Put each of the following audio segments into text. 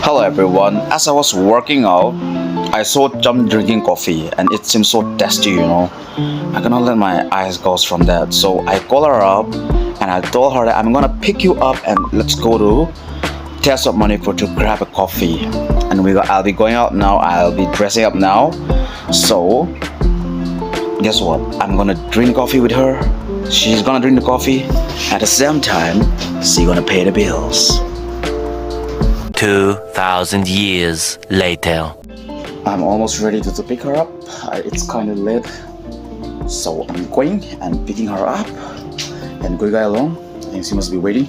Hello everyone. As I was working out, I saw Cham drinking coffee and it seemed so tasty. I cannot let my eyes go from that. So I called her up and I told her that I'm gonna pick you up and let's go to Test of Manipur to grab a coffee. And I'll be going out now. I'll be dressing up now. So guess what? I'm gonna drink coffee with her. She's gonna drink the coffee. At the same time, she's gonna pay the bills. 2,000 years later. I'm almost ready to pick her up. It's kind of late, so I'm going and picking her up and going along. I think she must be waiting.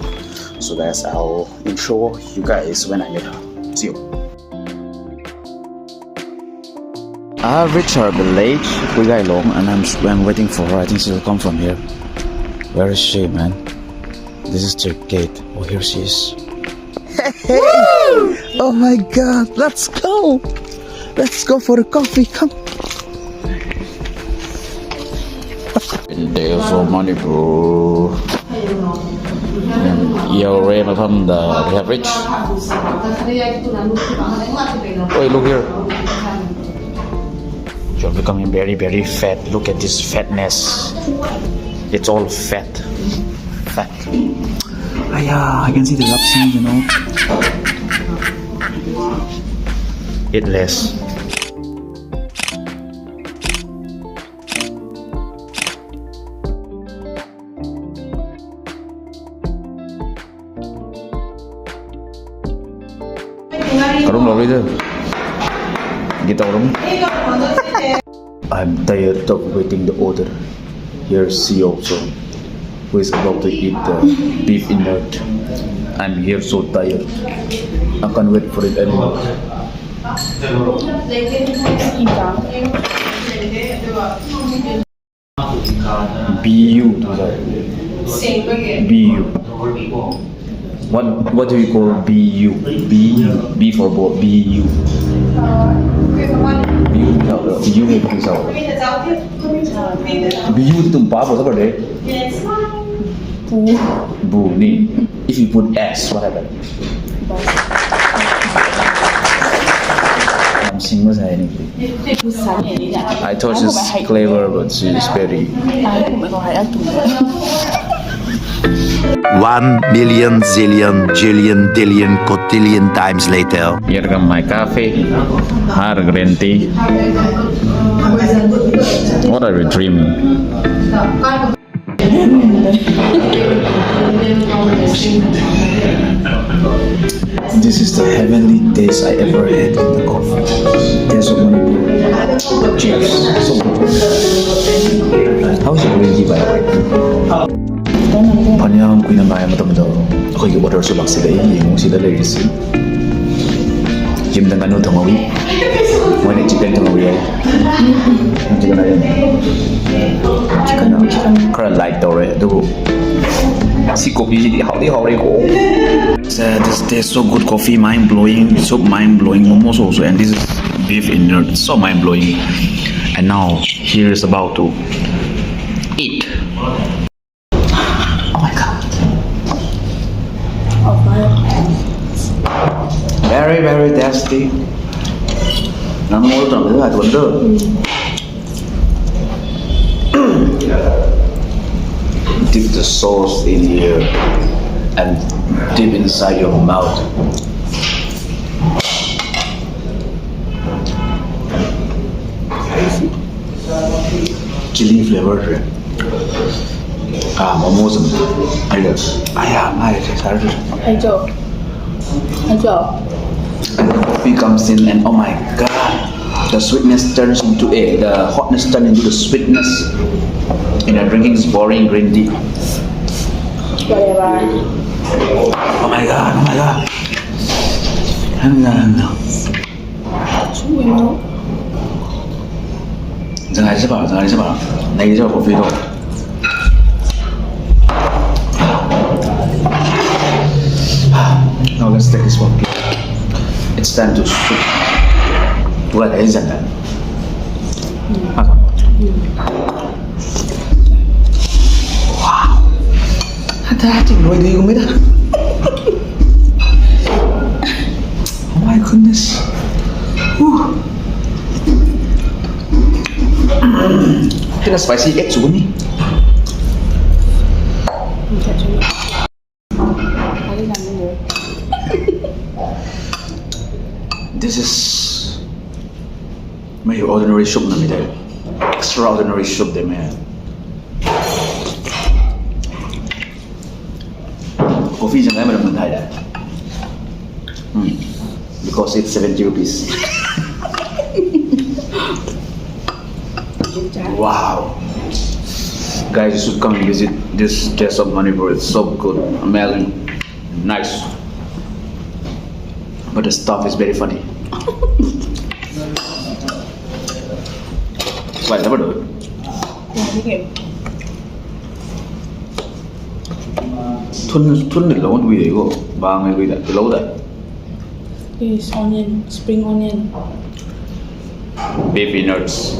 So guys, I'll intro you guys when I meet her. See you. I reached her village, going along, and I'm waiting for her. I think she'll come from here. Where is she, man? This is the gate. Oh, here she is. Hey! Oh my God! Let's go! Let's go for a coffee. Come. There's so many bro. Your Ray from the average. Oh, look here. You're becoming very, very fat. Look at this fatness. It's all fat. Fat. I can see the lap sign, Eat less. Karung lori tu. Kita orang. I'm tired of waiting the order. Here's she also, who is about to eat the beef inert. I'm here so tired. I can't wait for it anymore. BU. BU. What do you call BU? B for boy. BU. BU itu sao? BU itu apa apa deh? Bu nih. If you put S, what happens? I'm single saya ni. I thought she's clever, but she's very. 1,000,000 zillion jillion dillion cotillion times later. Here come my coffee, her green tea. What are you dreaming? This is the heavenly taste I ever had in the coffee. There's so many people. Cheers. So good. How is your green tea by the way? Panyam kuina ngaya matamda akhoi order su laksida yengu sida leirisi jimda nganu thangawi moine chicken thangawi chicken kara light tore adugo si coffee si hauri ko this tastes so good. Coffee mind blowing, so mind blowing. Momos also, and this is beef inert, so mind blowing. And now here is about to eat. Very, very tasty. Nắng môi tròn thứ hai tuần rồi. Dip the sauce in here and dip inside your mouth. Chili flavor. Momos. And the coffee comes in and oh my God, the sweetness turns into the hotness turns into the sweetness. And the drinking is boring green tea. Oh my God. Jangan cepat. Naik je kopi tu. Now let's take this one. It's time to shoot. Buat aja kan? Wow. Hati-hati, gue di rumah dah. Oh my goodness. Whew. Thế là spicy egg xuống đi. This is my ordinary soup na midday. Extraordinary soup there, man. Coffee chẳng lẽ mà mình Thái đấy. Because it's 70 rupees. Wow. Guys, you should come and visit this Taste of Manipur. It's so good, amazing, nice. But the stuff is very funny. Why never do it? Thun này lâu vì có ba ngày vì đã lâu đấy. Is onion, spring onion. Baby nuts.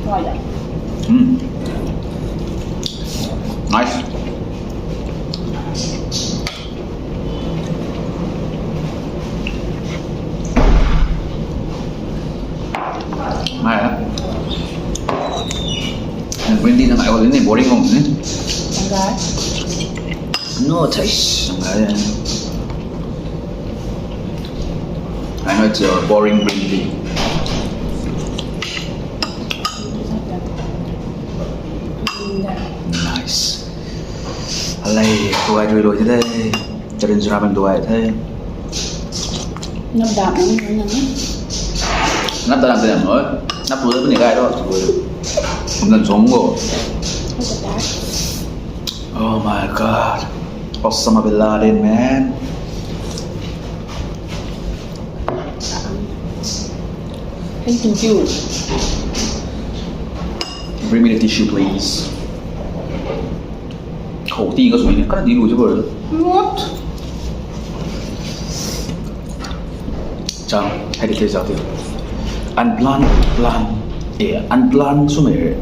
Right. Nice. Hay á. Green tea này có đến boring không nhỉ? Con gái. No taste. I know it's a boring green tea. Nice. Alay, tuai rồi thế đây. Cho nên ra bằng tuai thế. Nắp đạm lắm, nắp. Nắp ta làm thế nào rồi? Nắp túi với những gai đó. Không cần sống rồi. Oh my god. Osama bin Laden, man. Thank you. Bring me the tissue, please. Khẩu ti có xuống này, cắt tí lùi cho vừa. What? Cham, hay đi theo tiền. Unplan, unplan xuống này.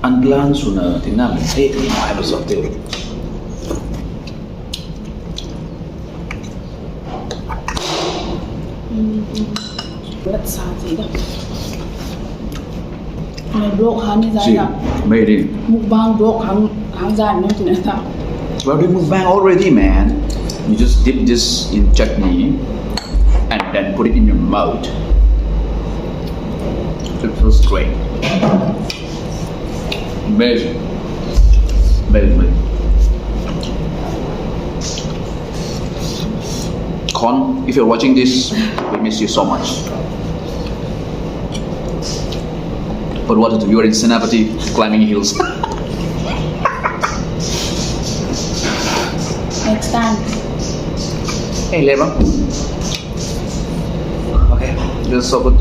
Unplan xuống này thì nào mình thấy ai mà dọc tiền. Rất xa gì đó. Mày blog hắn như thế Gì? nào? Made in. Mukbang blog hắn dài nữa thì sao? Well, they mukbang already, man. You just dip this in chutney and then put it in your mouth. It feels great. Amazing. Amazing. Con, if you're watching this, we miss you so much. But what to do? You're in Senapati climbing hills. Next time. Hey, lên băng. Ok, just so good.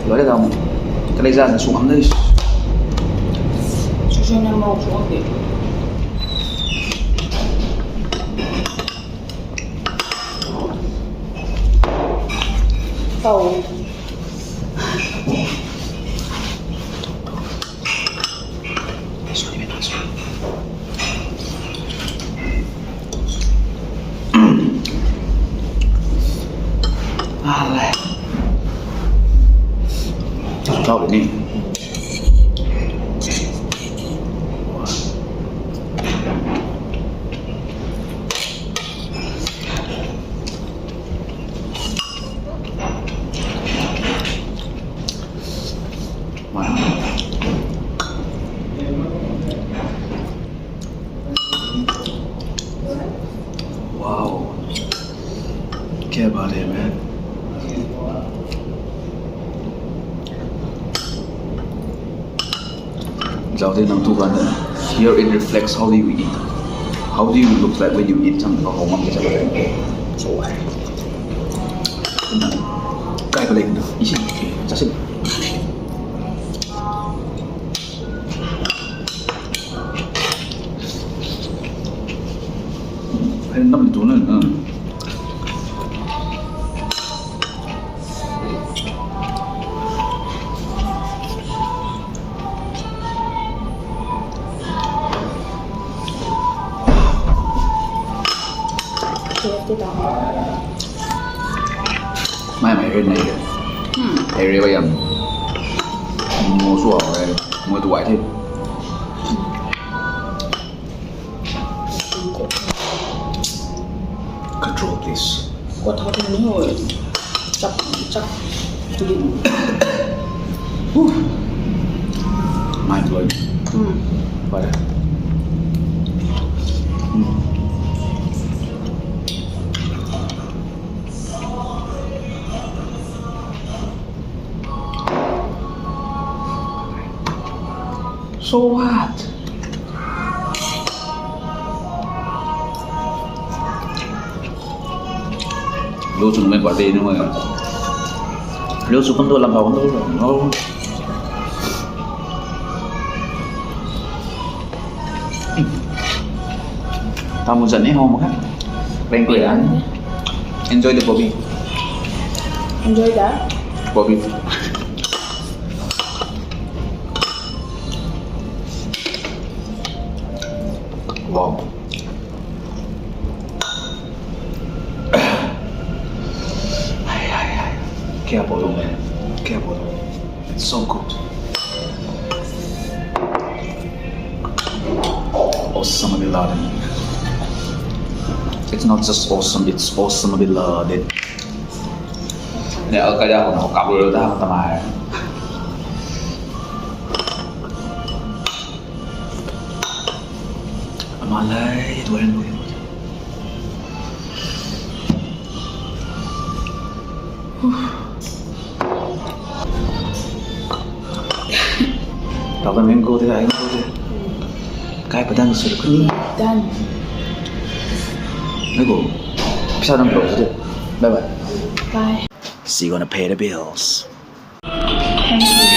Nói đây nào, cái này ra là xuống ấm đây. Cho nên màu xuống đi. Phầu. Cho để đi. Wow. क्या बात है man. Giáo viên nằm thu vấn here it reflects how do you eat. How do you look like when you eat something? Có hồng măng cái gì? So why? Cái cái lên được. Ý gì? Chắc xin. Hay nằm chỗ này nữa. bên này kìa. Đây đây bây giờ mua số rồi mua tủ ngoại thêm. Control please. กดเท่าที่นี่เลยจับกิน Mind blowing. ไปเลย So what? Lưu trùng bên quả đi nữa mà. Lưu trùng con tôi làm vào con tôi rồi. Nó tao muốn dẫn ấy hôm khác. Bên cười ăn. Enjoy the Bobby. enjoy that Bobby. Wow. Careful, man. Careful. It's so good. Osama bin Laden. It's not just awesome, it's Osama bin Laden. Nè, ở cái đó nó cặp rồi ta không tầm ai. Mà lấy tụi em nuôi. Tao vẫn nên cô thế này, cô thế. Cái phải đang sửa cái done mấy cô. Sao đang đổ thế? Bye bye. bye See you gonna pay the bills. thanks